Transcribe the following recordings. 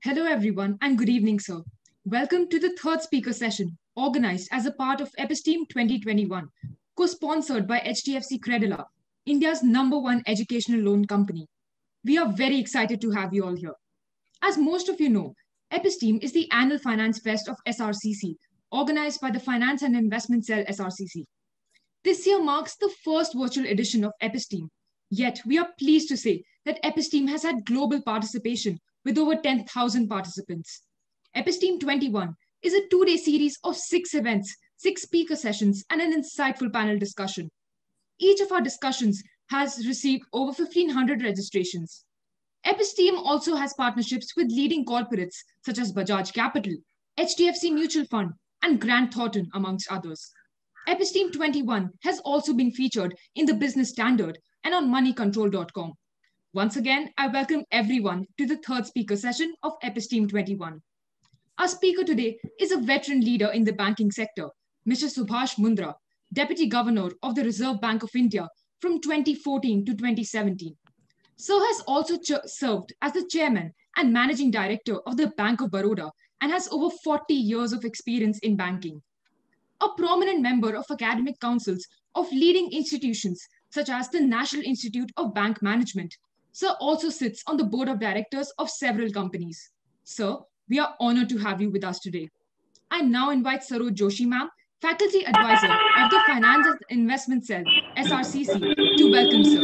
Hello, everyone, and good evening, sir. Welcome to the third speaker session, organized as a part of Episteme 2021, co sponsored by HDFC Credila, India's #1 educational loan company. We are very excited to have you all here. As most of you know, Episteme is the annual finance fest of SRCC, organized by the Finance and Investment Cell SRCC. This year marks the first virtual edition of Episteme, yet we are pleased to say that Episteme has had global participation with over 10,000 participants. Episteme 21 is a two-day series of 6 events, 6 speaker sessions, and an insightful panel discussion. Each of our discussions has received over 1,500 registrations. Episteme also has partnerships with leading corporates such as Bajaj Capital, HDFC Mutual Fund, and Grant Thornton, amongst others. Episteme 21 has also been featured in the Business Standard and on moneycontrol.com. Once again, I welcome everyone to the third speaker session of Episteme 21. Our speaker today is a veteran leader in the banking sector, Mr. Subhash Mundra, Deputy Governor of the Reserve Bank of India from 2014 to 2017. Sir has also served as the Chairman and Managing Director of the Bank of Baroda and has over 40 years of experience in banking. A prominent member of academic councils of leading institutions such as the National Institute of Bank Management, Sir also sits on the board of directors of several companies. Sir, we are honored to have you with us today. I now invite Saroj Joshi ma'am, Faculty Advisor of the Finance and Investment Cell, SRCC, to welcome Sir.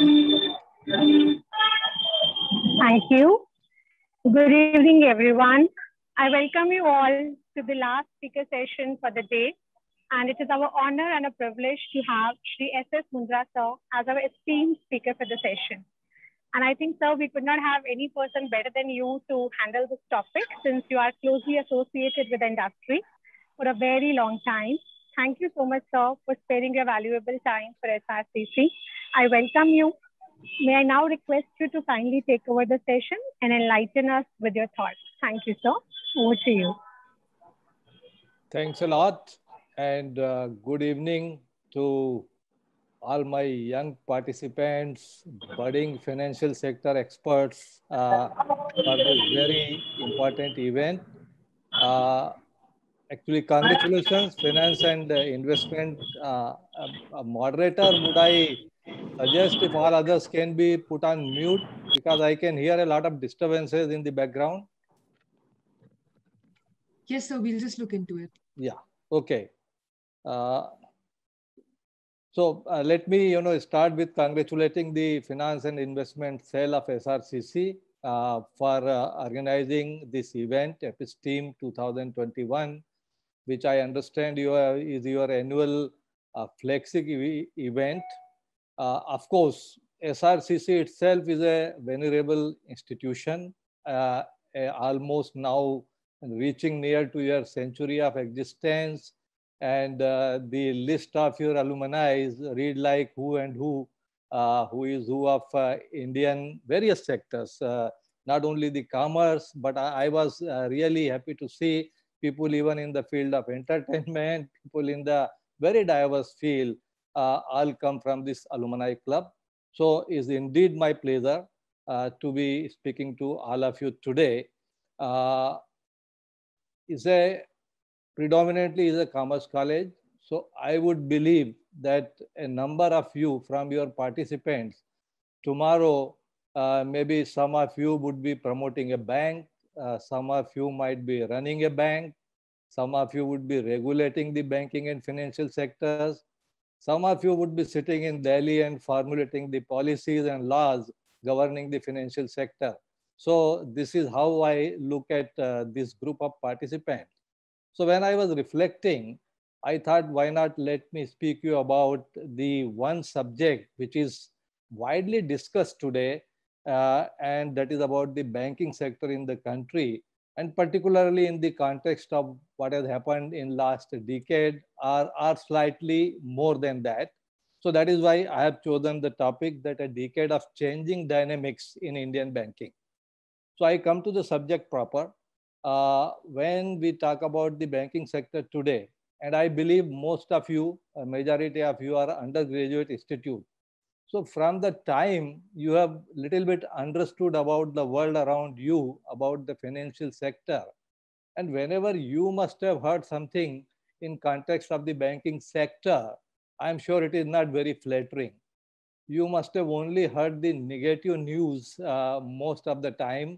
Thank you. Good evening, everyone. I welcome you all to the last speaker session for the day. And it is our honor and a privilege to have Shri S.S. Mundra sir as our esteemed speaker for the session. And I think, sir, we could not have any person better than you to handle this topic since you are closely associated with the industry for a very long time. Thank you so much, sir, for sparing your valuable time for SRCC. I welcome you. May I now request you to kindly take over the session and enlighten us with your thoughts. Thank you, sir. Over to you. Thanks a lot. And good evening to all my young participants, budding financial sector experts for this very important event. Actually, congratulations, Finance and Investment moderator. Would I suggest if all others can be put on mute because I can hear a lot of disturbances in the background? Yes, sir, we'll just look into it. Yeah, okay. So let me, start with congratulating the Finance and Investment Cell of SRCC for organizing this event, Episteme 2021, which I understand is your annual flagship event. Of course, SRCC itself is a venerable institution, almost now reaching near to your century of existence. And the list of your alumni read like who and who is who of Indian various sectors, not only the commerce, but I was really happy to see people even in the field of entertainment, people in the very diverse field, all come from this alumni club. So it's indeed my pleasure to be speaking to all of you today. Predominantly is a commerce college. So I would believe that a number of you from your participants tomorrow, maybe some of you would be promoting a bank, some of you might be running a bank, some of you would be regulating the banking and financial sectors, some of you would be sitting in Delhi and formulating the policies and laws governing the financial sector. So this is how I look at this group of participants. So when I was reflecting, I thought, why not let me speak to you about the one subject which is widely discussed today, and that is about the banking sector in the country, and particularly in the context of what has happened in last decade or slightly more than that. So that is why I have chosen the topic that a decade of changing dynamics in Indian banking. So I come to the subject proper. When we talk about the banking sector today, and I believe most of you, a majority of you are undergraduate institute. So from the time you have little bit understood about the world around you, about the financial sector, and whenever you must have heard something in context of the banking sector, I'm sure it is not very flattering. You must have only heard the negative news most of the time,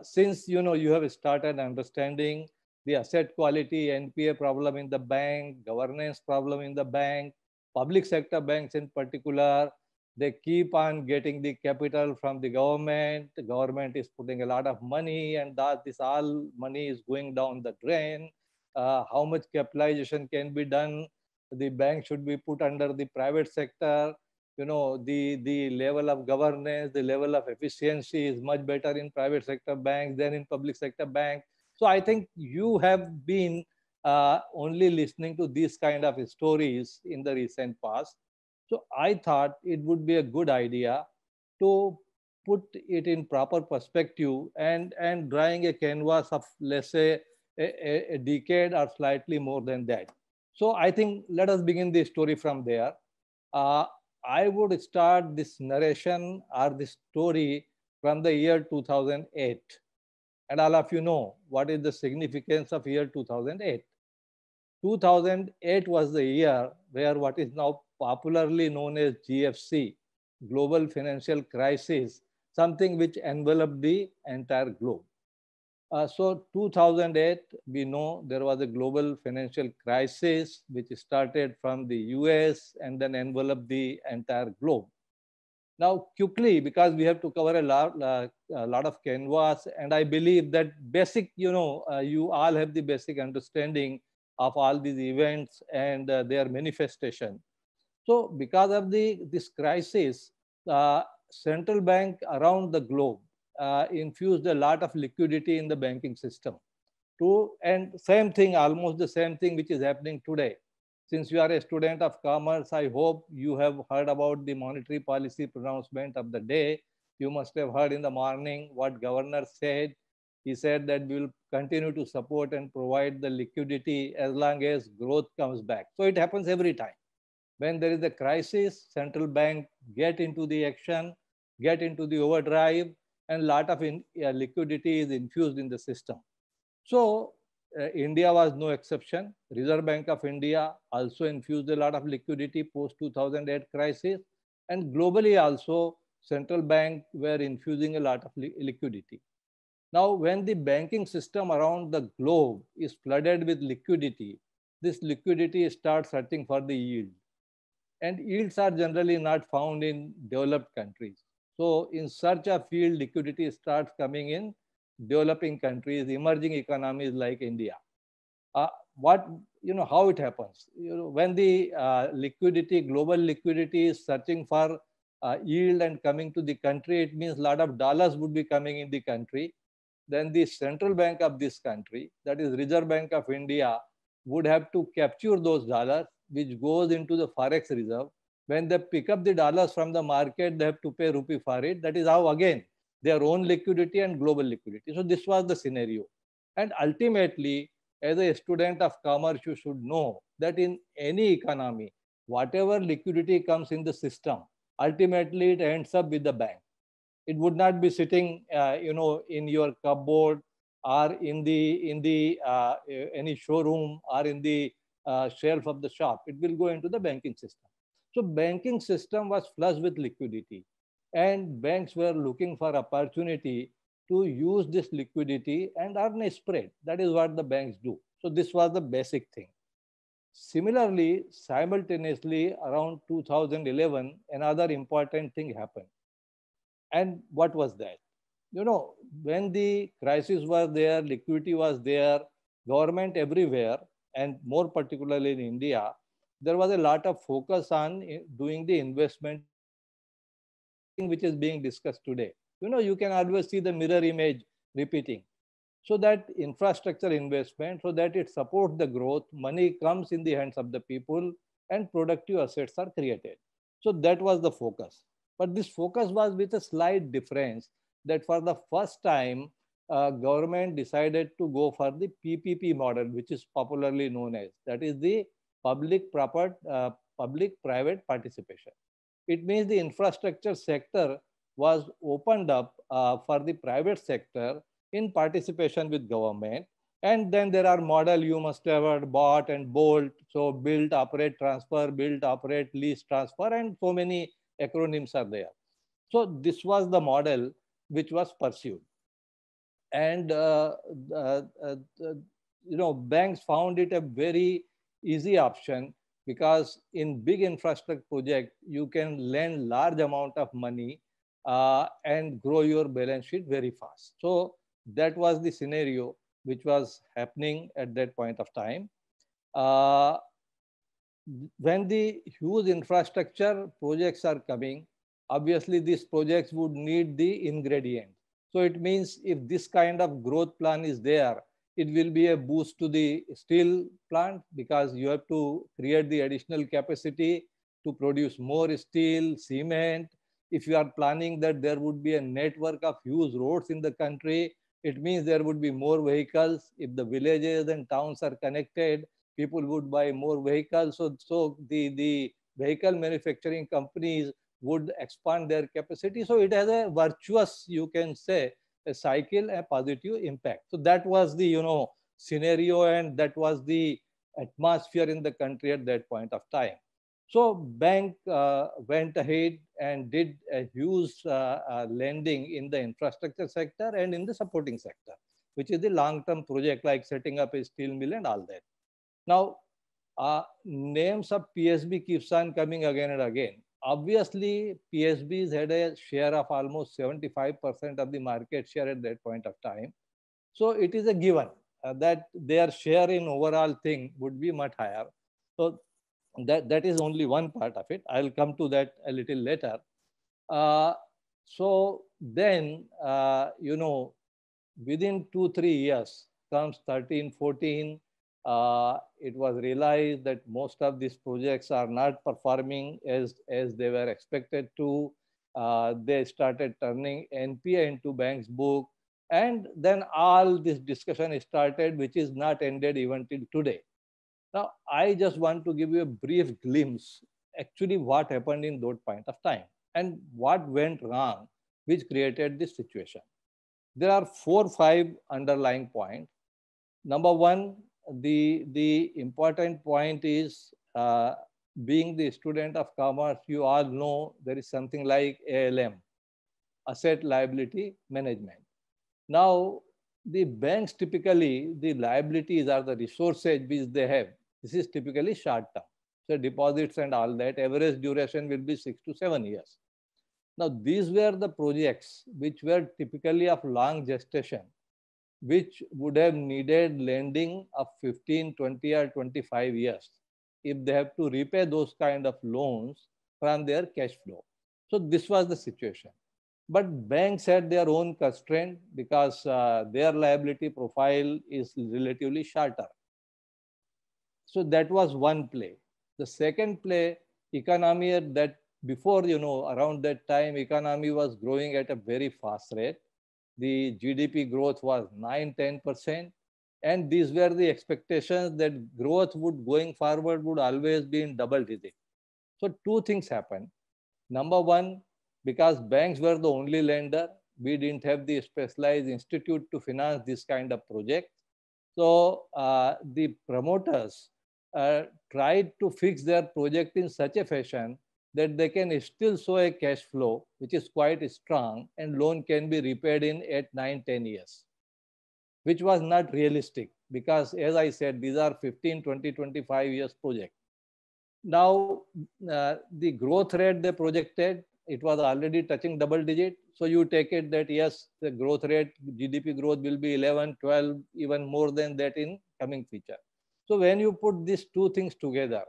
since you have started understanding the asset quality, NPA problem in the bank, governance problem in the bank, public sector banks in particular. They keep on getting the capital from the government. The government is putting a lot of money, and that this all money is going down the drain. How much capitalization can be done? The bank should be put under the private sector. The level of governance, the level of efficiency is much better in private sector banks than in public sector banks. So I think you have been only listening to these kind of stories in the recent past. So I thought it would be a good idea to put it in proper perspective and drawing a canvas of, let's say, a decade or slightly more than that. So I think let us begin the story from there. uh, I would start this narration or this story from the year 2008. And all of you know what is the significance of year 2008. 2008 was the year where what is now popularly known as GFC, Global Financial Crisis, something which enveloped the entire globe. So 2008, we know there was a global financial crisis which started from the US and then enveloped the entire globe. Now, quickly, because we have to cover a lot of canvas, and I believe that basic, you all have the basic understanding of all these events and their manifestation. So, because of this crisis, central bank around the globe infused a lot of liquidity in the banking system. And same thing, almost the same thing which is happening today. Since you are a student of commerce, I hope you have heard about the monetary policy pronouncement of the day. You must have heard in the morning what governor said. He said that we will continue to support and provide the liquidity as long as growth comes back. So it happens every time. When there is a crisis, central bank get into the action, get into the overdrive, and lot of liquidity is infused in the system. So India was no exception. Reserve Bank of India also infused a lot of liquidity post 2008 crisis, and globally also central bank were infusing a lot of liquidity. Now, when the banking system around the globe is flooded with liquidity, this liquidity starts searching for the yield. And yields are generally not found in developed countries. So in search of yield, liquidity starts coming in developing countries, emerging economies like India. How it happens? When the liquidity, global liquidity is searching for yield and coming to the country, it means a lot of dollars would be coming in the country. Then the central bank of this country, that is Reserve Bank of India, would have to capture those dollars, which goes into the forex reserve. When they pick up the dollars from the market, they have to pay rupee for it. That is how, again, their own liquidity and global liquidity. So this was the scenario. And ultimately, as a student of commerce, you should know that in any economy, whatever liquidity comes in the system, ultimately it ends up with the bank. It would not be sitting, in your cupboard or in the any showroom or in the shelf of the shop. It will go into the banking system. So banking system was flush with liquidity, and banks were looking for opportunity to use this liquidity and earn a spread. That is what the banks do. So this was the basic thing. Similarly, simultaneously around 2011, another important thing happened. And what was that? When the crisis was there, liquidity was there, government everywhere, and more particularly in India, there was a lot of focus on doing the investment which is being discussed today. You can always see the mirror image repeating. So that infrastructure investment, so that it supports the growth, money comes in the hands of the people and productive assets are created. So that was the focus. But this focus was with a slight difference that for the first time, government decided to go for the PPP model, which is popularly known as, that is the public-private participation. It means the infrastructure sector was opened up for the private sector in participation with government. And then there are model you must have heard, BOT and BOLT. So build, operate, transfer, build, operate, lease, transfer, and so many acronyms are there. So this was the model which was pursued. And uh, uh, banks found it a very easy option, because in big infrastructure project you can lend large amount of money and grow your balance sheet very fast. So that was the scenario which was happening at that point of time. uh, when the huge infrastructure projects are coming, obviously these projects would need the ingredient. So it means if this kind of growth plan is there, it will be a boost to the steel plant, because you have to create the additional capacity to produce more steel, cement. If you are planning that there would be a network of huge roads in the country, it means there would be more vehicles. If the villages and towns are connected, people would buy more vehicles. So the vehicle manufacturing companies would expand their capacity. So it has a virtuous, you can say, a cycle, a positive impact. So that was the scenario, and that was the atmosphere in the country at that point of time. So bank went ahead and did a huge lending in the infrastructure sector and in the supporting sector, which is the long-term project like setting up a steel mill and all that. Now, names of PSB keeps on coming again and again. Obviously, PSBs had a share of almost 75% of the market share at that point of time. So it is a given that their share in overall thing would be much higher. So that is only one part of it. I'll come to that a little later. Uh, so then, within 2-3 years, comes 13, 14, it was realized that most of these projects are not performing as they were expected to. They started turning NPA into bank's book. And then all this discussion started, which is not ended even till today. Now, I just want to give you a brief glimpse, actually what happened in that point of time and what went wrong, which created this situation. There are 4-5 underlying points. Number one, the important point is, being the student of commerce, you all know there is something like ALM, asset liability management. Now, the banks typically, the liabilities are the resources which they have. This is typically short term. So deposits and all that, average duration will be 6 to 7 years. Now, these were the projects which were typically of long gestation, which would have needed lending of 15, 20 or 25 years if they have to repay those kind of loans from their cash flow. So this was the situation. But banks had their own constraint, because their liability profile is relatively shorter. So that was one play. The second play, economy at that, before, around that time, economy was growing at a very fast rate. The GDP growth was 9-10%. And these were the expectations that growth would going forward would always be in double digit. So two things happened. Number one, because banks were the only lender, we didn't have the specialized institute to finance this kind of project. So the promoters tried to fix their project in such a fashion that they can still show a cash flow which is quite strong, and loan can be repaid in 8, 9, 10 years, which was not realistic, because as I said, these are 15, 20, 25 years project. Now, the growth rate they projected, it was already touching double digit. So you take it that yes, the growth rate, GDP growth will be 11, 12, even more than that in coming future. So when you put these two things together,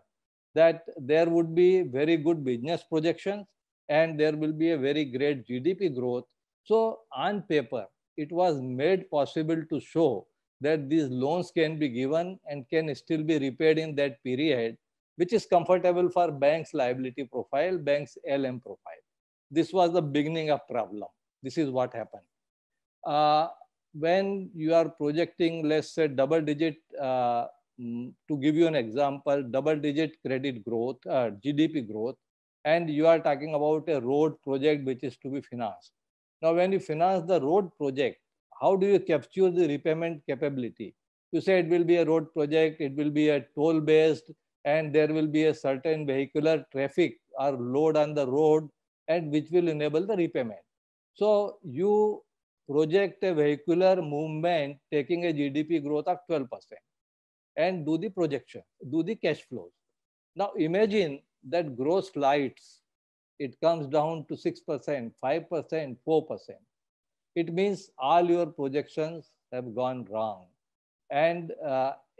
that there would be very good business projections and there will be a very great GDP growth. So on paper, it was made possible to show that these loans can be given and can still be repaid in that period, which is comfortable for bank's liability profile, bank's LM profile. This was the beginning of problem. This is what happened. When you are projecting, let's say, double digit, to give you an example, double digit credit growth, GDP growth, and you are talking about a road project which is to be financed. Now, when you finance the road project, how do you capture the repayment capability? You say it will be a road project, it will be a toll based, and there will be a certain vehicular traffic or load on the road, and which will enable the repayment. So you project a vehicular movement taking a GDP growth of 12% and do the projection, do the cash flows. Now imagine that gross lights, it comes down to 6%, 5%, 4%. It means all your projections have gone wrong. And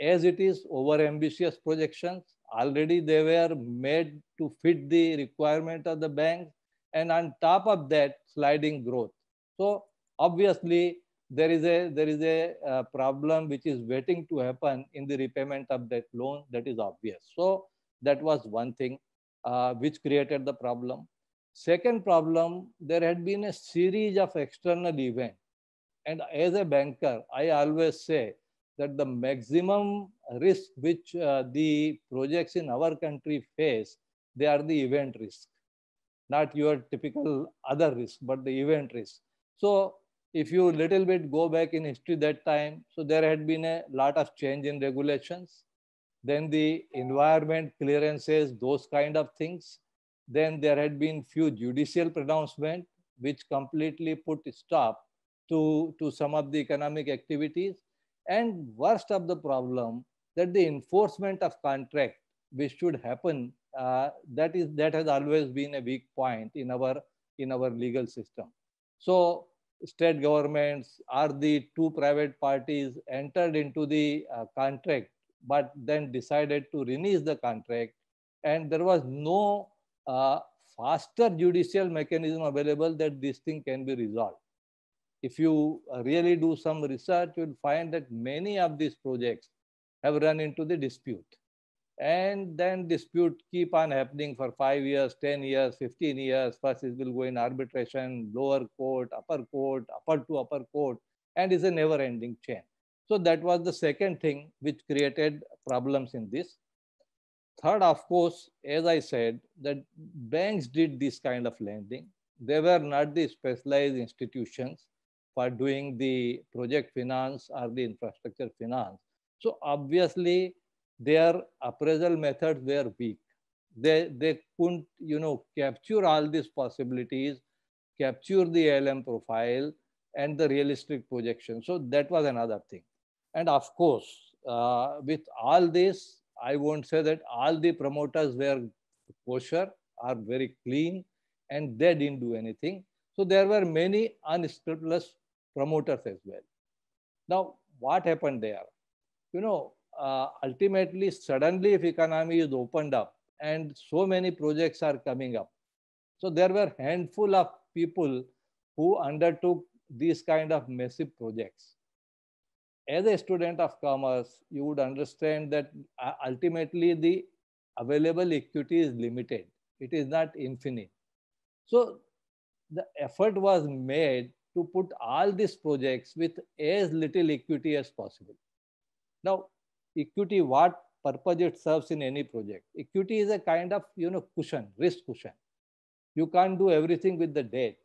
as it is over ambitious projections, already they were made to fit the requirement of the bank. And on top of that, sliding growth. So obviously, there is a problem which is waiting to happen in the repayment of that loan. That is obvious. So that was one thing which created the problem. Second problem, there had been a series of external events. And as a banker, I always say that the maximum risk which the projects in our country face, they are the event risk, not your typical other risk, but the event risk. So if you little bit go back in history that time, so there had been a lot of change in regulations, then the environment clearances, those kind of things. Then there had been few judicial pronouncement which completely put stop to some of the economic activities. And worst of the problem, that the enforcement of contract which should happen, that has always been a weak point in our legal system. So state governments or the two private parties entered into the contract, but then decided to release the contract, and there was no faster judicial mechanism available that this thing can be resolved. If you really do some research, you'll find that many of these projects have run into the dispute. And then dispute keep on happening for 5 years, 10 years, 15 years. First it will go in arbitration, lower court, upper to upper court, and it's a never ending chain. So that was the second thing which created problems in this. Third, of course, as I said, that banks did this kind of lending. They were not the specialized institutions for doing the project finance or the infrastructure finance. So obviously, their appraisal methods were weak. They couldn't, capture all these possibilities, capture the ALM profile and the realistic projection. So that was another thing. And of course, with all this, I won't say that all the promoters were kosher or very clean and they didn't do anything. So there were many unscrupulous promoters as well. Now, what happened there? Ultimately, suddenly if economy is opened up and so many projects are coming up, so there were handful of people who undertook these kind of massive projects. As a student of commerce, you would understand that ultimately the available equity is limited. It is not infinite. So the effort was made to put all these projects with as little equity as possible. Now, equity, what purpose it serves in any project? Equity is a kind of cushion, risk cushion. You can't do everything with the debt.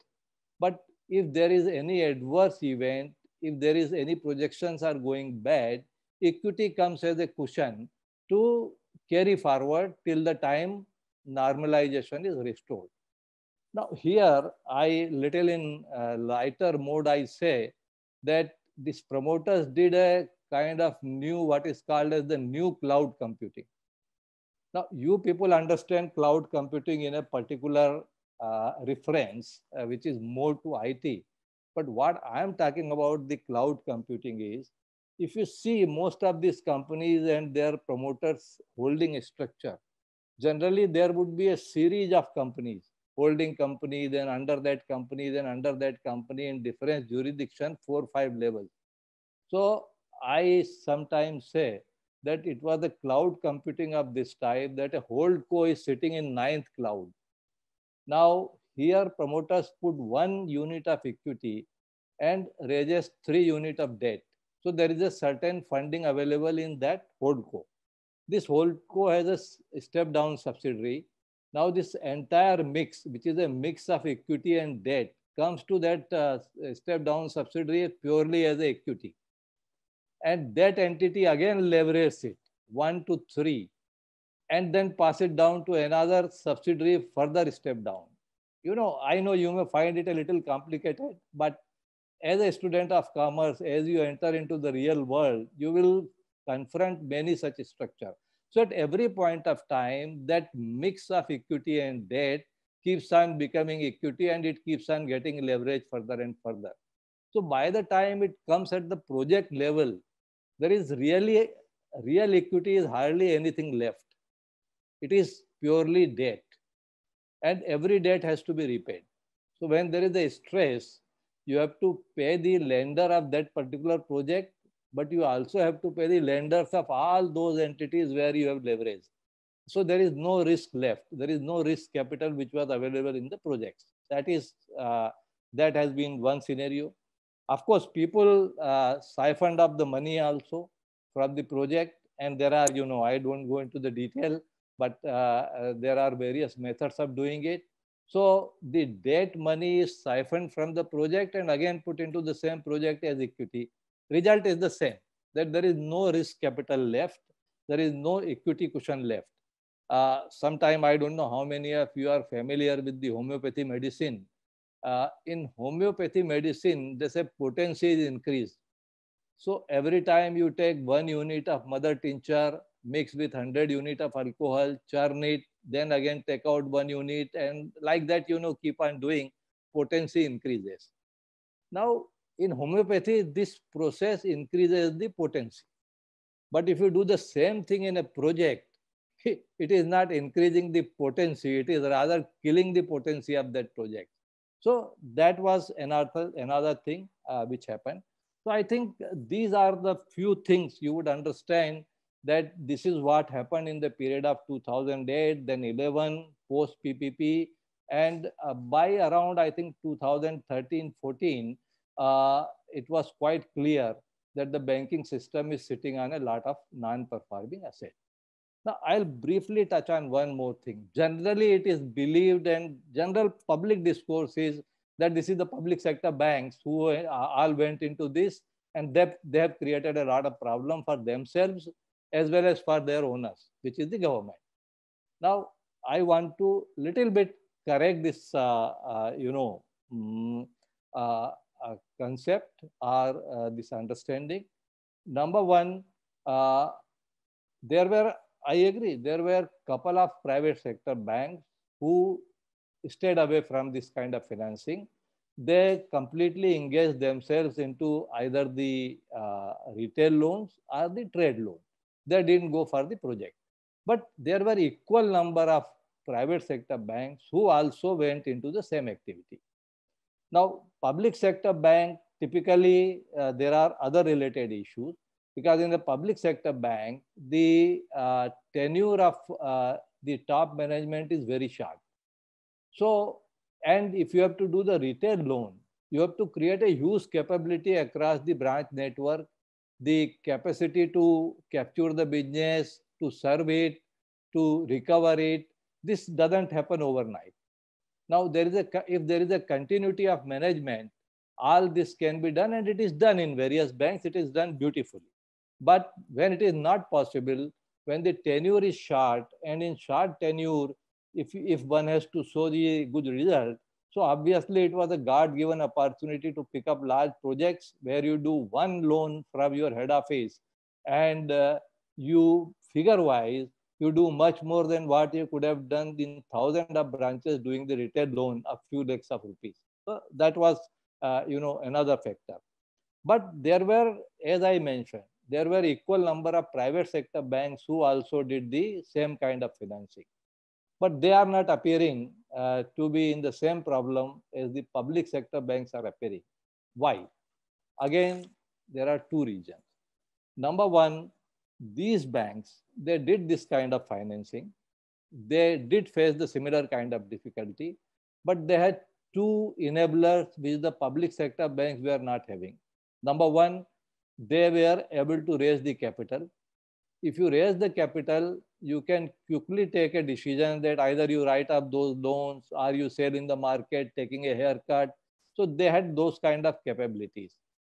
But if there is any adverse event, if there is any projections are going bad, equity comes as a cushion to carry forward till the time normalization is restored. Now here, I little in lighter mode, I say that these promoters did a kind of new, what is called as the new cloud computing. Now you people understand cloud computing in a particular reference, which is more to IT. But what I'm talking about the cloud computing is, if you see most of these companies and their promoters holding a structure, generally there would be a series of companies, holding company, then under that company, then under that company in different jurisdiction, 4 or 5 levels. So I sometimes say that it was the cloud computing of this type that a holdco is sitting in 9th cloud. Now here promoters put 1 unit of equity and raises 3 units of debt. So there is a certain funding available in that holdco. This holdco has a step down subsidiary Now this entire mix, which is a mix of equity and debt, comes to that step down subsidiary purely as a equity. And that entity again leverages it 1 to 3 and then pass it down to another subsidiary further step down. I know you may find it a little complicated, but as a student of commerce, as you enter into the real world, you will confront many such structure. So at every point of time, that mix of equity and debt keeps on becoming equity and it keeps on getting leverage further and further. So by the time it comes at the project level, there is really real equity is hardly anything left. It is purely debt, and every debt has to be repaid. So when there is a stress, you have to pay the lender of that particular project, but you also have to pay the lenders of all those entities where you have leverage. So there is no risk left. There is no risk capital which was available in the projects. That has been one scenario. Of course, people siphoned up the money also from the project, and there are, I don't go into the detail, but there are various methods of doing it. So the debt money is siphoned from the project and again put into the same project as equity. Result is the same, that there is no risk capital left. There is no equity cushion left. Sometime, I don't know how many of you are familiar with the homeopathy medicine. In homeopathy medicine, they say potency is increased. So every time you take 1 unit of mother tincture, mix with 100 unit of alcohol, churn it, then again take out 1 unit, and like that, keep on doing, potency increases. Now, in homeopathy, this process increases the potency. But if you do the same thing in a project, it is not increasing the potency, it is rather killing the potency of that project. So that was another thing which happened. So I think these are the few things you would understand that this is what happened in the period of 2008, then 11, post PPP, and by around, I think, 2013-14, it was quite clear that the banking system is sitting on a lot of non-performing assets. Now, I'll briefly touch on one more thing. Generally, it is believed and general public discourse is that this is the public sector banks who all went into this, and they have created a lot of problem for themselves as well as for their owners, which is the government. Now, I want to little bit correct this, concept or this understanding. Number one, I agree, there were a couple of private sector banks who stayed away from this kind of financing. They completely engaged themselves into either the retail loans or the trade loan. They didn't go for the project. But there were equal number of private sector banks who also went into the same activity. Now, public sector bank, typically there are other related issues, because in the public sector bank, the tenure of the top management is very short. So, and if you have to do the retail loan, you have to create a huge capability across the branch network, the capacity to capture the business, to serve it, to recover it. This doesn't happen overnight. Now, if there is a continuity of management, all this can be done, and it is done in various banks. It is done beautifully. But when it is not possible, when the tenure is short, and in short tenure, if one has to show the good result, so obviously it was a God-given opportunity to pick up large projects where you do one loan from your head office, and you figure-wise, you do much more than what you could have done in thousands of branches doing the retail loan of few lakhs of rupees. So that was, another factor. But there were, as I mentioned, there were equal number of private sector banks who also did the same kind of financing. But they are not appearing to be in the same problem as the public sector banks are appearing. Why? Again, there are two reasons. Number one, these banks, they did this kind of financing. They did face the similar kind of difficulty, but they had two enablers which the public sector banks were not having. Number one, they were able to raise the capital. If you raise the capital, you can quickly take a decision that either you write up those loans or you sell in the market, taking a haircut. So they had those kind of capabilities.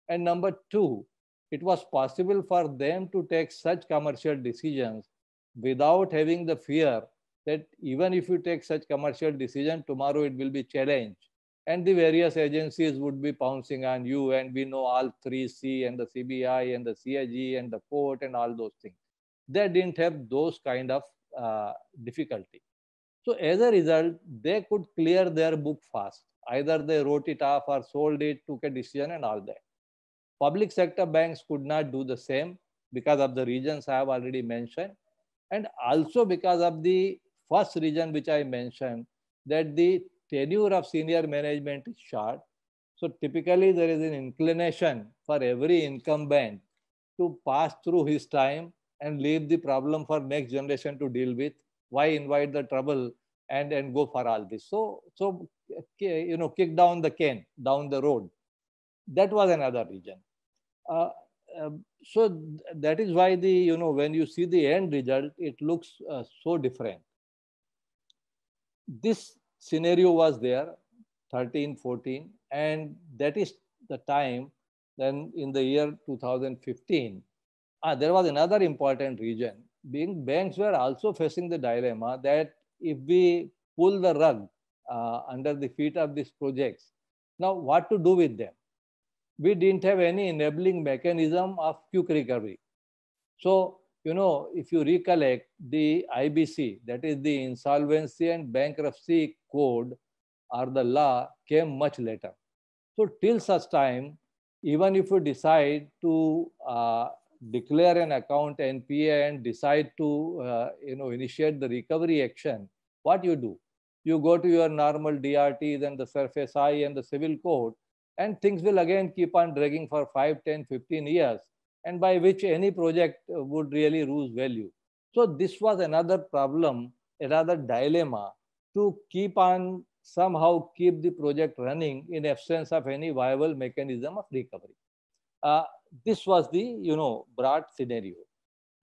And number two, it was possible for them to take such commercial decisions without having the fear that even if you take such commercial decision, tomorrow it will be challenged. And the various agencies would be pouncing on you. And we know all three C and the CBI and the CIG and the court and all those things. They didn't have those kind of difficulty. So as a result, they could clear their book fast. Either they wrote it off or sold it, took a decision and all that. Public sector banks could not do the same because of the reasons I have already mentioned. And also because of the first reason which I mentioned, that the tenure of senior management is short. So typically there is an inclination for every incumbent to pass through his time and leave the problem for next generation to deal with. Why invite the trouble and go for all this? So kick down the can down the road. That was another reason. Uh, so that is why when you see the end result, it looks so different. This scenario was there 13, 14, and that is the time. Then in the year 2015, there was another important reason. Being banks were also facing the dilemma that if we pull the rug under the feet of these projects, now what to do with them? We didn't have any enabling mechanism of quick recovery. So, if you recollect, the IBC, that is the Insolvency and Bankruptcy Code or the law, came much later. So till such time, even if you decide to declare an account NPA and decide to initiate the recovery action, what you do? You go to your normal DRTs and the surface I and the civil code, and things will again keep on dragging for 5, 10, 15 years, and by which any project would really lose value. So this was another problem, another dilemma to somehow keep the project running in absence of any viable mechanism of recovery. This was the broad scenario.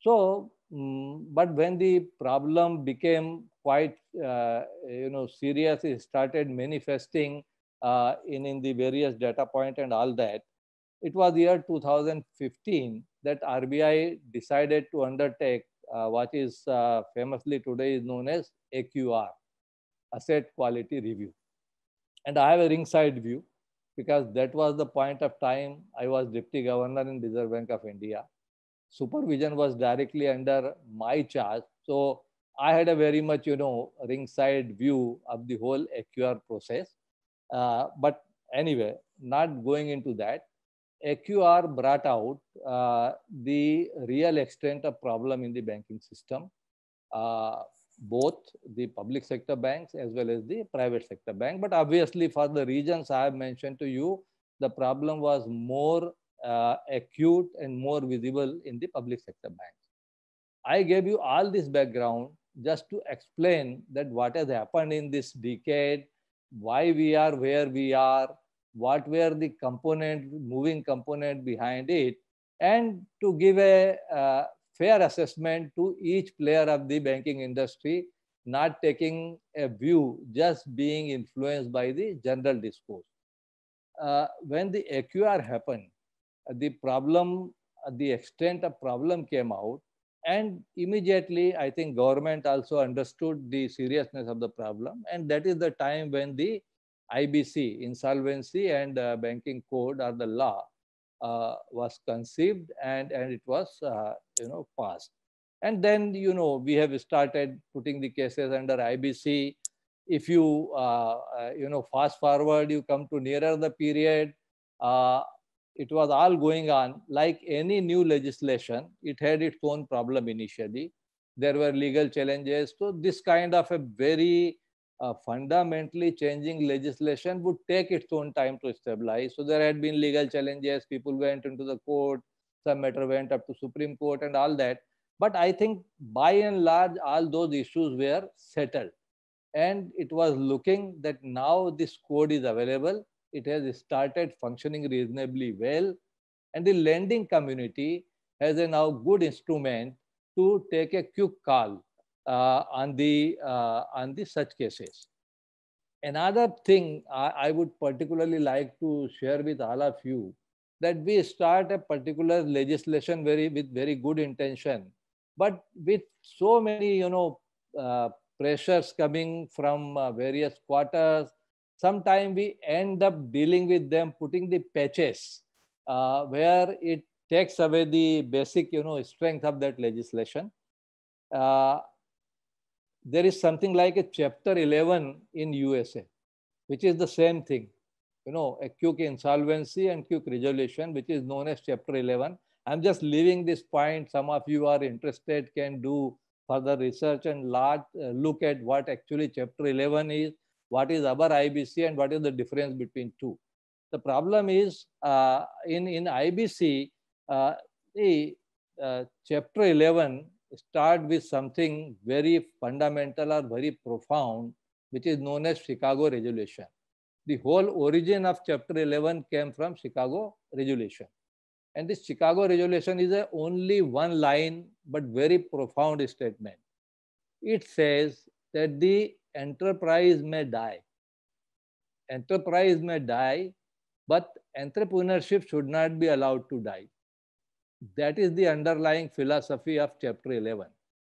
So, but when the problem became quite serious, it started manifesting in the various data point and all that. It was year 2015 that RBI decided to undertake what is famously today is known as AQR, Asset Quality Review. And I have a ringside view because that was the point of time I was Deputy Governor in Reserve Bank of India. Supervision was directly under my charge. So I had a very much, ringside view of the whole AQR process. But anyway, not going into that, AQR brought out the real extent of problem in the banking system, both the public sector banks as well as the private sector bank. But obviously, for the reasons I have mentioned to you, the problem was more acute and more visible in the public sector banks. I gave you all this background just to explain that what has happened in this decade, why we are where we are, what were the moving component behind it, and to give a fair assessment to each player of the banking industry, not taking a view, just being influenced by the general discourse. When the AQR happened, the problem, the extent of problem came out, and immediately I think government also understood the seriousness of the problem, and that is the time when the IBC, Insolvency and Banking Code or the law, was conceived and it was passed. And then we have started putting the cases under IBC. If you fast forward, you come to nearer the period. It was all going on like any new legislation. It had its own problem initially. There were legal challenges. So this kind of a very fundamentally changing legislation would take its own time to stabilize. So there had been legal challenges. People went into the court. Some matter went up to Supreme Court and all that. But I think by and large, all those issues were settled. And it was looking that now this code is available. It has started functioning reasonably well. And the lending community has a now good instrument to take a quick call on the such cases. Another thing I would particularly like to share with all of you, that we start a particular legislation with very good intention, but with so many uh, pressures coming from various quarters, sometimes we end up dealing with them, putting the patches where it takes away the basic strength of that legislation. Uh, there is something like a chapter 11 in USA, which is the same thing, a quick insolvency and quick resolution, which is known as chapter 11. I'm just leaving this point. Some of you are interested, can do further research and look at what actually chapter 11 is, what is our IBC, and what is the difference between two. The problem is in IBC, the chapter 11 start with something very fundamental or very profound, which is known as Chicago Resolution. The whole origin of chapter 11 came from Chicago Resolution. And this Chicago Resolution is a only one line, but very profound statement. It says that the enterprise may die. Enterprise may die, but entrepreneurship should not be allowed to die. That is the underlying philosophy of chapter 11.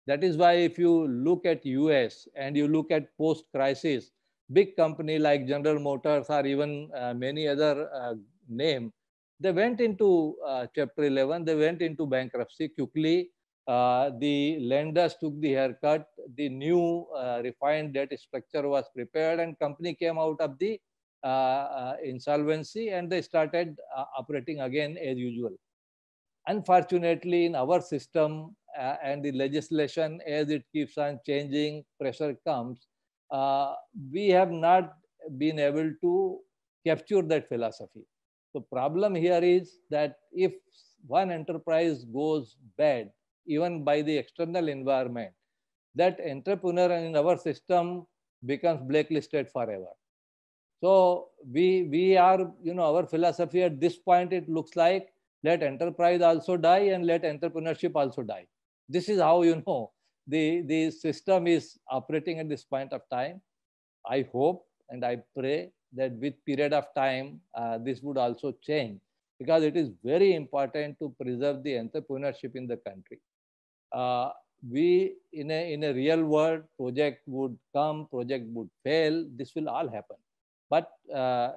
That is why if you look at US and you look at post-crisis, big company like General Motors or even many other name, they went into chapter 11, they went into bankruptcy quickly. The lenders took the haircut, the new refined debt structure was prepared, and company came out of the insolvency, and they started operating again as usual. Unfortunately, in our system and the legislation, as it keeps on changing, pressure comes, we have not been able to capture that philosophy. The problem here is that if one enterprise goes bad, even by the external environment, that entrepreneur in our system becomes blacklisted forever. So we are, our philosophy at this point, it looks like, let enterprise also die and let entrepreneurship also die. This is how, the system is operating at this point of time. I hope and I pray that with period of time, this would also change, because it is very important to preserve the entrepreneurship in the country. We in a real world, project would come, project would fail, this will all happen. But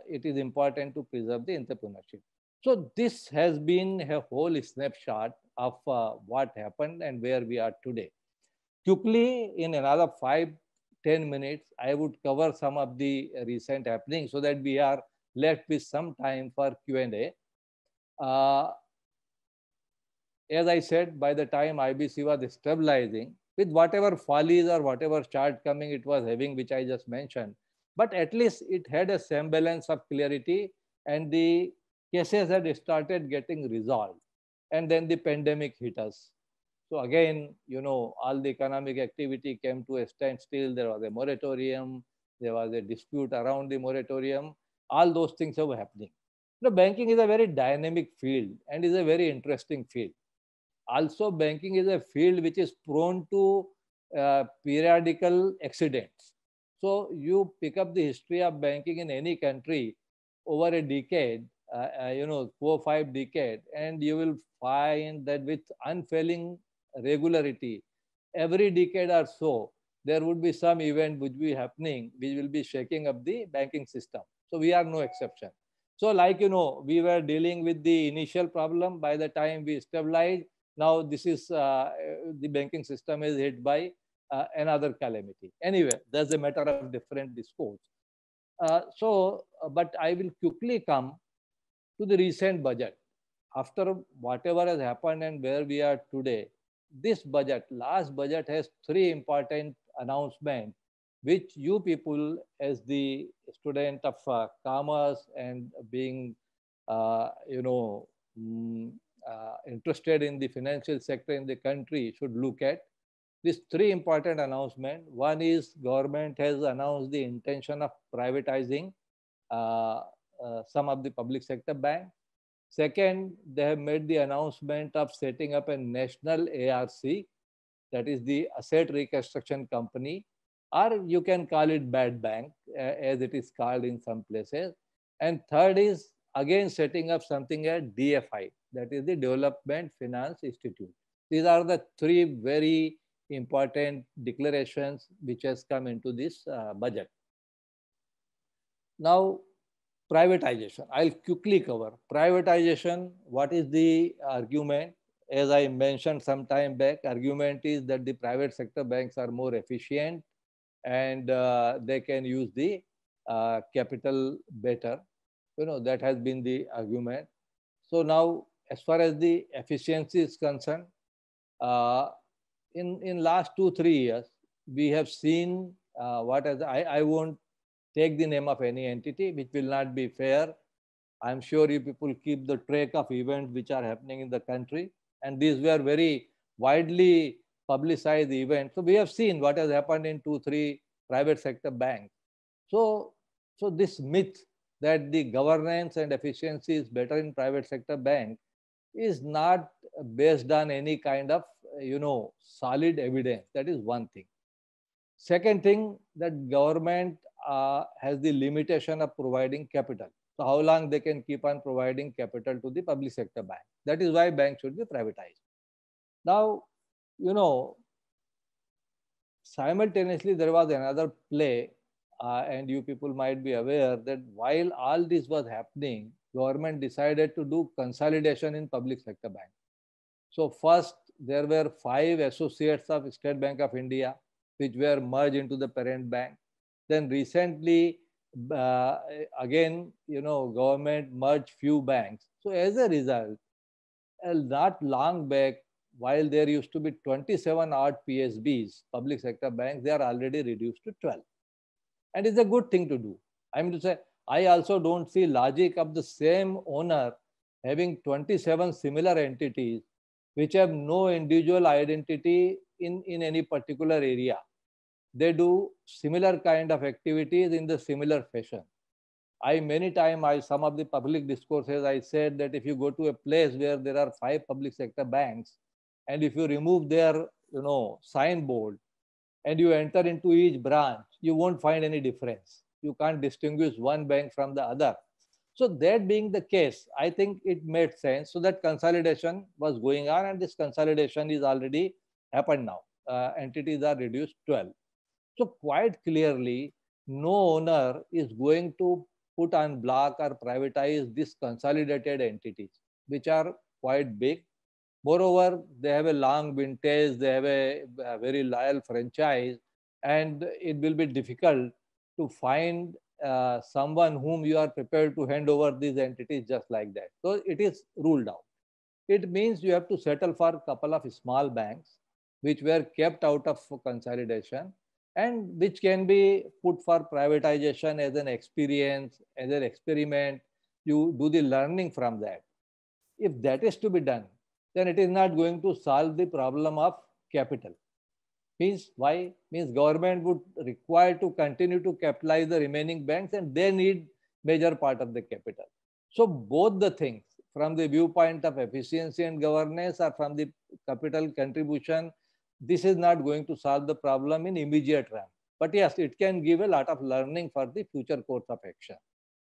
it is important to preserve the entrepreneurship. So this has been a whole snapshot of what happened and where we are today. Quickly, in another 5-10 minutes, I would cover some of the recent happenings so that we are left with some time for Q&A. As I said, by the time IBC was stabilizing, with whatever follies or whatever shortcoming it was having, which I just mentioned, but at least it had a semblance of clarity, and the cases had started getting resolved. And then the pandemic hit us. So again, all the economic activity came to a standstill. There was a moratorium. There was a dispute around the moratorium. All those things were happening. Banking is a very dynamic field and is a very interesting field. Also, banking is a field which is prone to periodical accidents. So you pick up the history of banking in any country over a decade, 4 or 5 decades, and you will find that with unfailing regularity, every decade or so, there would be some event which will be happening, which will be shaking up the banking system. So we are no exception. So like, we were dealing with the initial problem. By the time we stabilized, now this is the banking system is hit by another calamity. Anyway, that's a matter of different discourse. But I will quickly come to the recent budget. After whatever has happened and where we are today, this budget, last budget, has 3 important announcements, which you people as the student of commerce and being, interested in the financial sector in the country should look at. These 3 important announcements. One is government has announced the intention of privatizing some of the public sector banks. Second, they have made the announcement of setting up a national ARC, that is the asset reconstruction company, or you can call it bad bank, as it is called in some places. And third is again setting up something at DFI, that is the Development Finance Institute. These are the three very important declarations which has come into this budget. Now, privatization. I'll quickly cover. Privatization, what is the argument? As I mentioned some time back, argument is that the private sector banks are more efficient and they can use the capital better. That has been the argument. So now, as far as the efficiency is concerned, in last 2-3 years, we have seen I won't take the name of any entity, which will not be fair. I'm sure you people keep the track of events which are happening in the country, and these were very widely publicized events. So we have seen what has happened in 2-3 private sector banks. So this myth that the governance and efficiency is better in private sector bank is not based on any kind of solid evidence. That is one thing. Second thing, that government has the limitation of providing capital. So how long they can keep on providing capital to the public sector bank? That is why banks should be privatized. Now, simultaneously there was another play, and you people might be aware that while all this was happening, government decided to do consolidation in public sector bank. So first there were 5 associates of State Bank of India, which were merged into the parent bank. Then recently, again, government merged few banks. So as a result, not long back, while there used to be 27 odd PSBs, public sector banks, they are already reduced to 12. And it's a good thing to do. I mean to say, I also don't see logic of the same owner having 27 similar entities which have no individual identity in any particular area. They do similar kind of activities in the similar fashion. Many times, some of the public discourses, I said that if you go to a place where there are 5 public sector banks, and if you remove their, signboard, and you enter into each branch, you won't find any difference. You can't distinguish one bank from the other. So that being the case, I think it made sense. So that consolidation was going on, and this consolidation is already happened now. Entities are reduced 12. So quite clearly, no owner is going to put on block or privatize these consolidated entities, which are quite big. Moreover, they have a long vintage, they have a very loyal franchise, and it will be difficult to find someone whom you are prepared to hand over these entities just like that. So it is ruled out. It means you have to settle for a couple of small banks which were kept out of consolidation and which can be put for privatization as an experience, as an experiment. You do the learning from that. If that is to be done, then it is not going to solve the problem of capital. Means why? Means government would require to continue to capitalize the remaining banks, and they need major part of the capital. So both the things, from the viewpoint of efficiency and governance or from the capital contribution, this is not going to solve the problem in immediate run. But yes, it can give a lot of learning for the future course of action.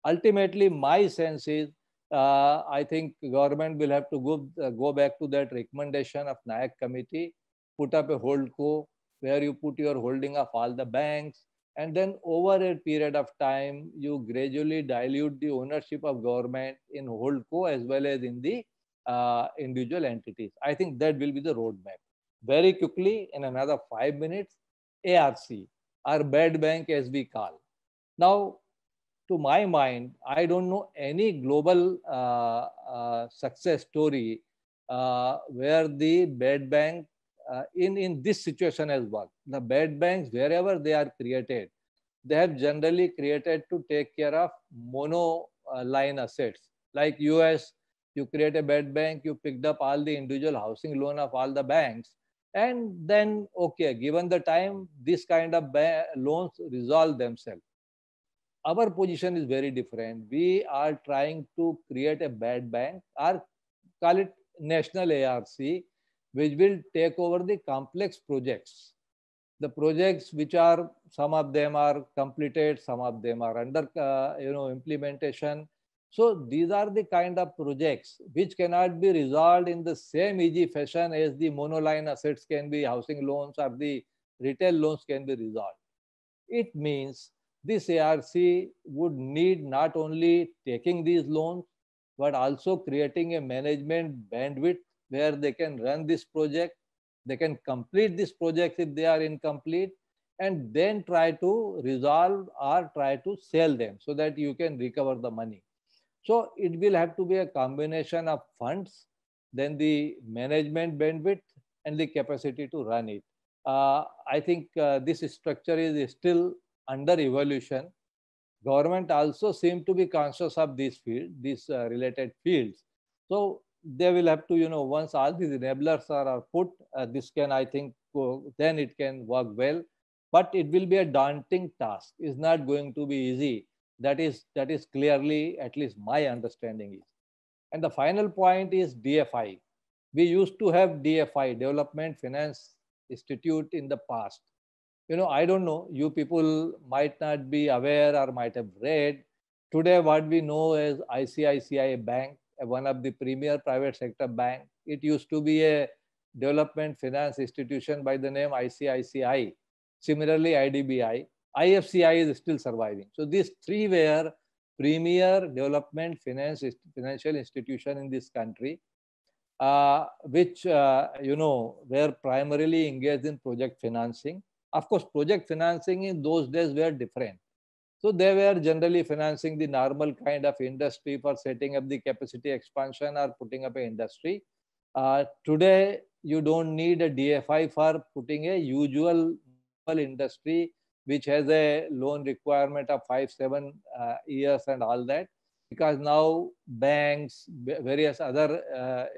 Ultimately, my sense is, I think government will have to go back to that recommendation of Nayak committee, put up a holdco where you put your holding of all the banks, and then over a period of time, you gradually dilute the ownership of government in holdco as well as in the individual entities. I think that will be the roadmap. Very quickly, in another 5 minutes, ARC, or bad bank as we call. Now, to my mind, I don't know any global success story where the bad bank in this situation has worked. The bad banks, wherever they are created, they have generally created to take care of mono line assets. Like US, you create a bad bank, you picked up all the individual housing loan of all the banks, and then, okay, given the time, this kind of loans resolve themselves. Our position is very different. We are trying to create a bad bank, or call it national ARC, which will take over the complex projects. The projects which are, some of them are completed, some of them are under implementation. So these are the kind of projects which cannot be resolved in the same easy fashion as the monoline assets can be, housing loans or the retail loans can be resolved. It means this ARC would need not only taking these loans, but also creating a management bandwidth where they can run this project, they can complete this project if they are incomplete, and then try to resolve or try to sell them so that you can recover the money. So it will have to be a combination of funds, then the management bandwidth, and the capacity to run it. I think this structure is still under evolution. Government also seem to be conscious of these related fields. So they will have to, once all these enablers are put, this can, I think, then it can work well. But it will be a daunting task. It's not going to be easy. That is clearly, at least my understanding is. And the final point is DFI. We used to have DFI, Development Finance Institute, in the past. I don't know, you people might not be aware or might have read. Today, what we know as ICICI Bank, one of the premier private sector bank, it used to be a development finance institution by the name ICICI. Similarly, IDBI. IFCI is still surviving. So these three were premier development financial institution in this country, which, were primarily engaged in project financing. Of course, project financing in those days were different. So they were generally financing the normal kind of industry for setting up the capacity expansion or putting up an industry. Today, you don't need a DFI for putting a usual industry, which has a loan requirement of 5-7 years and all that. Because now banks, various other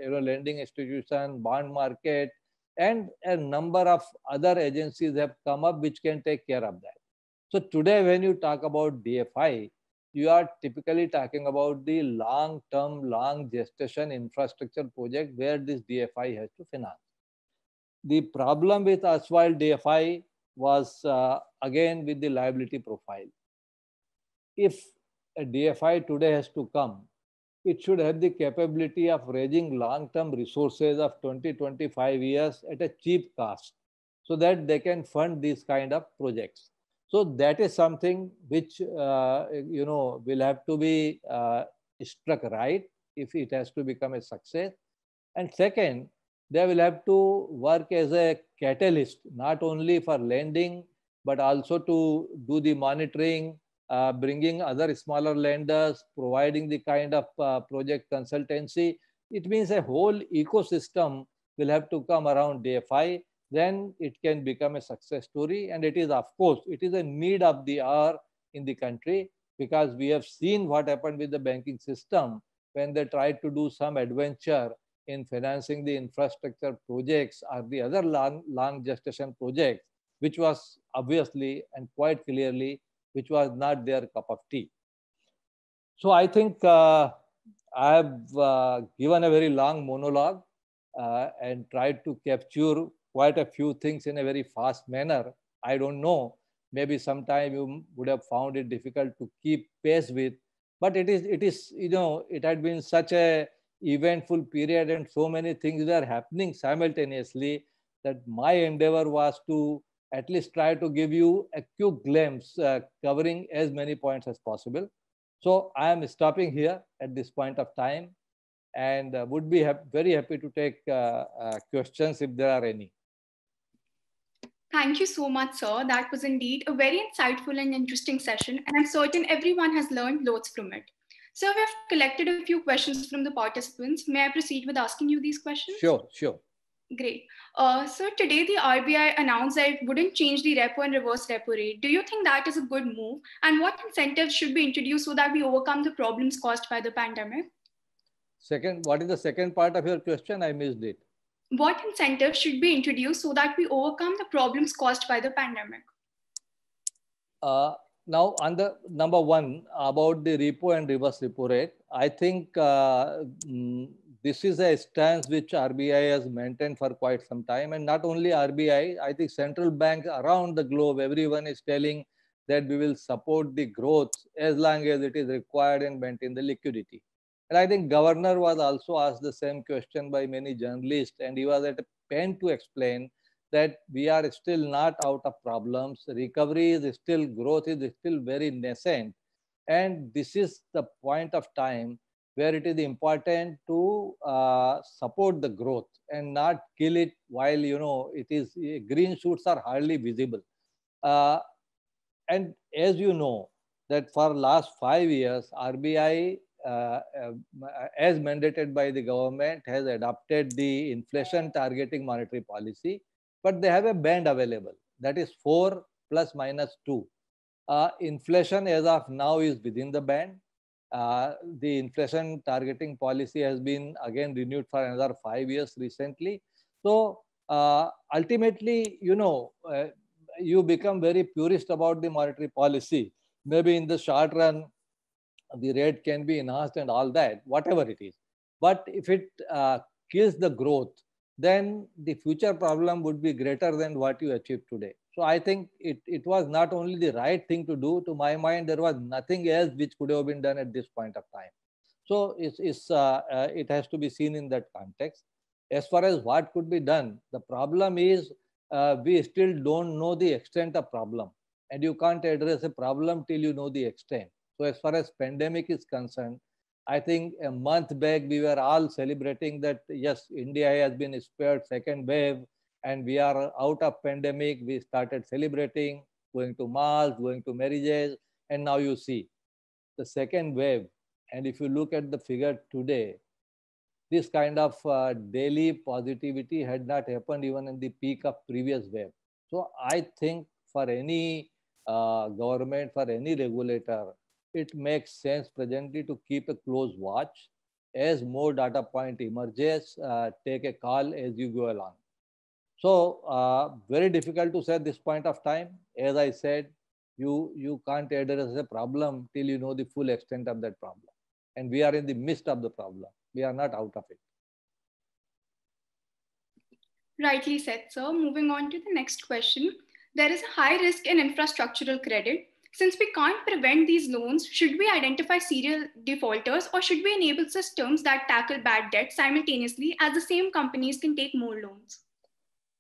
lending institutions, bond market, and a number of other agencies have come up which can take care of that. So today, when you talk about DFI, you are typically talking about the long-term, long gestation infrastructure project where this DFI has to finance. The problem with erstwhile DFI was again with the liability profile. If a DFI today has to come, it should have the capability of raising long-term resources of 20-25 years at a cheap cost so that they can fund these kind of projects. So that is something which, will have to be struck right if it has to become a success. And second, they will have to work as a catalyst, not only for lending, but also to do the monitoring, bringing other smaller lenders, providing the kind of project consultancy. It means a whole ecosystem will have to come around DFI. Then it can become a success story. And it is, of course, it is a need of the hour in the country, because we have seen what happened with the banking system when they tried to do some adventure in financing the infrastructure projects or the other long gestation projects, which was obviously and quite clearly, which was not their cup of tea. So I think I have given a very long monologue and tried to capture quite a few things in a very fast manner. I don't know, maybe sometime you would have found it difficult to keep pace with, but it is, it had been such a eventful period and so many things were happening simultaneously that my endeavor was to at least try to give you a quick glimpse, covering as many points as possible. So I am stopping here at this point of time and would be very happy to take questions if there are any. Thank you so much, sir. That was indeed a very insightful and interesting session, and I'm certain everyone has learned loads from it. Sir, we have collected a few questions from the participants. May I proceed with asking you these questions? Sure, sure. Great. So today the RBI announced that it wouldn't change the repo and reverse repo rate. Do you think that is a good move? And what incentives should be introduced so that we overcome the problems caused by the pandemic? Second, what is the second part of your question? I missed it. What incentives should be introduced so that we overcome the problems caused by the pandemic? Now, on the number one about the repo and reverse repo rate, I think this is a stance which RBI has maintained for quite some time. And not only RBI, I think central banks around the globe, everyone is telling that we will support the growth as long as it is required and maintain the liquidity. And I think governor was also asked the same question by many journalists, and he was at a pain to explain that we are still not out of problems. Recovery is still, growth is still very nascent. And this is the point of time where it is important to support the growth and not kill it while, it is, green shoots are hardly visible. Uh, and as you know, that for last 5 years, RBI, as mandated by the government, has adopted the inflation targeting monetary policy, but they have a band available, that is 4 plus minus 2. Inflation as of now is within the band. The inflation targeting policy has been again renewed for another 5 years recently. So ultimately, you become very purist about the monetary policy. Maybe in the short run, the rate can be enhanced and all that, whatever it is. But if it kills the growth, then the future problem would be greater than what you achieved today. So I think it was not only the right thing to do. To my mind, there was nothing else which could have been done at this point of time. So it has to be seen in that context. As far as what could be done, the problem is we still don't know the extent of problem. And you can't address a problem till you know the extent. So as far as pandemic is concerned, I think a month back we were all celebrating that yes, India has been spared second wave and we are out of pandemic. We started celebrating, going to malls, going to marriages, and now you see the second wave. And if you look at the figure today, this kind of daily positivity had not happened even in the peak of previous wave. So I think for any government, for any regulator, it makes sense presently to keep a close watch. As more data point emerges, take a call as you go along. So very difficult to say at this point of time. As I said, you can't address a problem till you know the full extent of that problem. And we are in the midst of the problem. We are not out of it. Rightly said, sir. Moving on to the next question. There is a high risk in infrastructural credit. Since we can't prevent these loans, should we identify serial defaulters or should we enable systems that tackle bad debt simultaneously as the same companies can take more loans?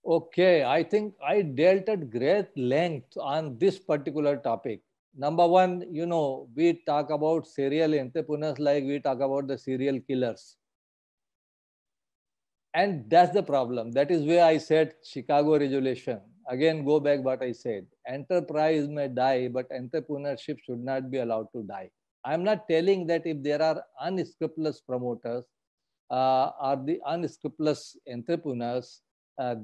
Okay, I think I dealt at great length on this particular topic. Number one, we talk about serial entrepreneurs like we talk about the serial killers. And that's the problem. That is where I said Chicago resolution. Again, go back what I said. Enterprise may die, but entrepreneurship should not be allowed to die. I'm not telling that if there are unscrupulous promoters or the unscrupulous entrepreneurs,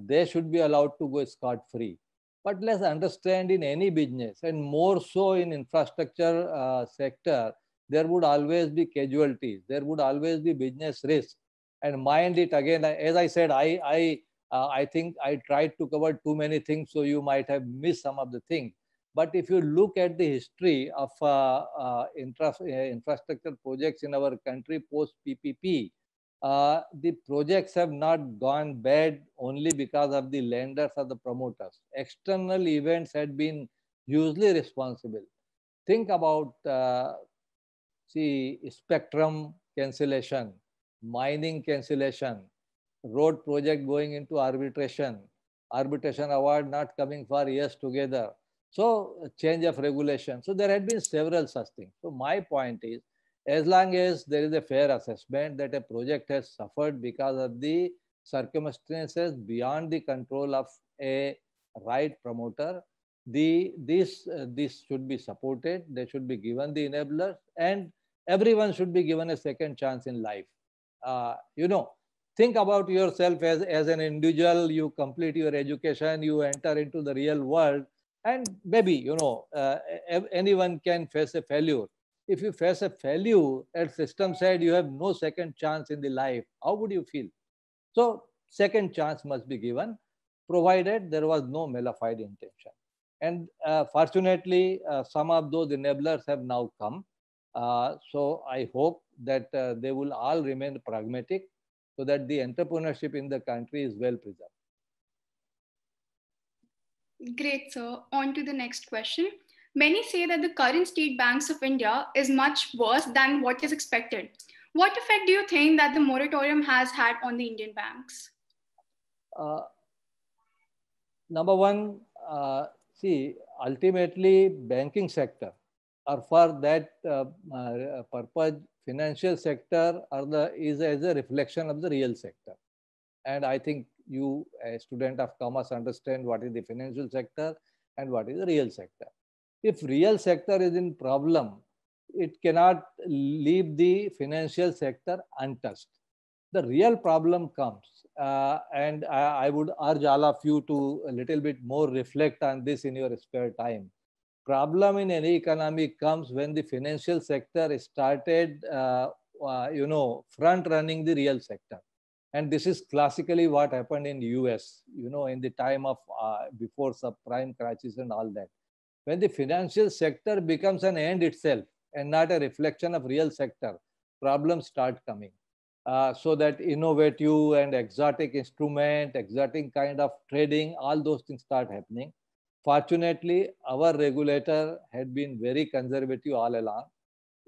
they should be allowed to go scot-free. But let's understand, in any business, and more so in infrastructure sector, there would always be casualties. There would always be business risk. And mind it, again, as I said, I think I tried to cover too many things, so you might have missed some of the things. But if you look at the history of infrastructure projects in our country post PPP, the projects have not gone bad only because of the lenders or the promoters. External events had been hugely responsible. Think about spectrum cancellation, mining cancellation, road project going into arbitration award not coming for years together. So change of regulation. So there had been several such things. So my point is, as long as there is a fair assessment that a project has suffered because of the circumstances beyond the control of a right promoter, this should be supported. They should be given the enablers, and everyone should be given a second chance in life. Think about yourself as an individual. You complete your education, you enter into the real world, and maybe anyone can face a failure. If you face a failure, as system said, you have no second chance in the life. How would you feel? So second chance must be given, provided there was no malified intention. And fortunately, some of those enablers have now come. So I hope that they will all remain pragmatic. so that the entrepreneurship in the country is well preserved. Great, sir. On to the next question. Many say that the current state banks of India is much worse than what is expected. What effect do you think that the moratorium has had on the Indian banks? Number one, see, ultimately banking sector, or for that purpose, financial sector is as a reflection of the real sector. And I think you, a student of commerce, understand what is the financial sector and what is the real sector. If real sector is in problem, it cannot leave the financial sector untouched. The real problem comes, and I would urge all of you to a little bit more reflect on this in your spare time. Problem in any economy comes when the financial sector started, front running the real sector. And this is classically what happened in US, in the time of before subprime crisis and all that. When the financial sector becomes an end itself and not a reflection of real sector, problems start coming. So that innovative and exotic instrument, exotic kind of trading, all those things start happening. Fortunately, our regulator had been very conservative all along.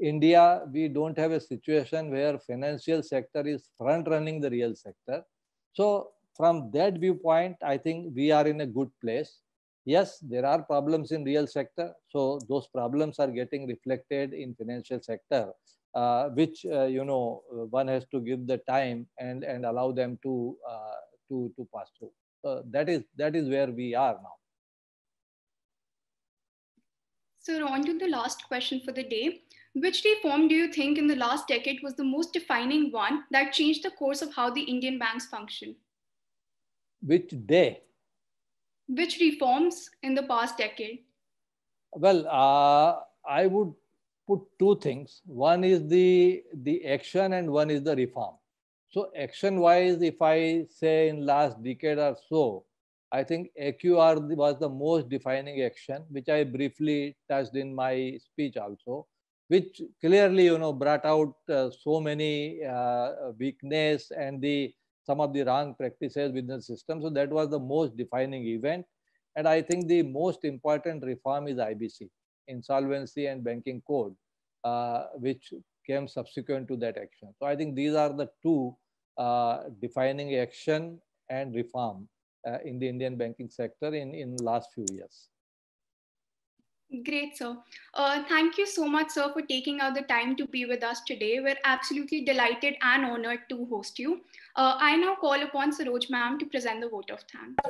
India, we don't have a situation where financial sector is front running the real sector. So from that viewpoint, I think we are in a good place. Yes, there are problems in real sector. So those problems are getting reflected in financial sector, which, one has to give the time and allow them to pass through. That is where we are now. So on to the last question for the day. Which reform do you think in the last decade was the most defining one that changed the course of how the Indian banks function? Which day? Which reforms in the past decade? Well, I would put two things. One is the action and one is the reform. So action-wise, if I say in last decade or so, I think AQR was the most defining action, which I briefly touched in my speech also, which clearly, brought out so many weakness and some of the wrong practices within the system. So that was the most defining event. And I think the most important reform is IBC, Insolvency and Banking Code, which came subsequent to that action. So I think these are the two defining action and reform in the Indian banking sector in last few years. Great, sir. Thank you so much, sir, for taking out the time to be with us today. We're absolutely delighted and honored to host you. I now call upon Saroj ma'am to present the vote of thanks.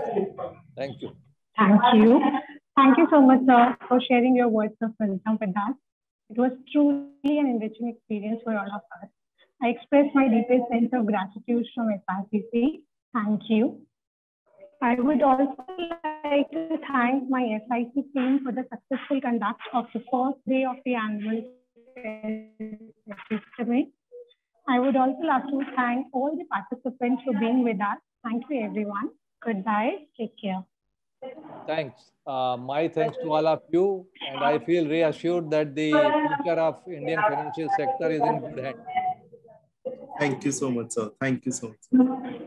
Thank you. Thank you. Thank you so much, sir, for sharing your words of wisdom with us. It was truly an enriching experience for all of us. I express my deepest sense of gratitude from FICC. Thank you. I would also like to thank my FIC team for the successful conduct of the first day of the annual festival. I would also like to thank all the participants for being with us. Thank you, everyone. Goodbye. Take care. Thanks. My thanks to all of you. And I feel reassured that the future of Indian financial sector is in good hands. Thank you so much, sir. Thank you so much.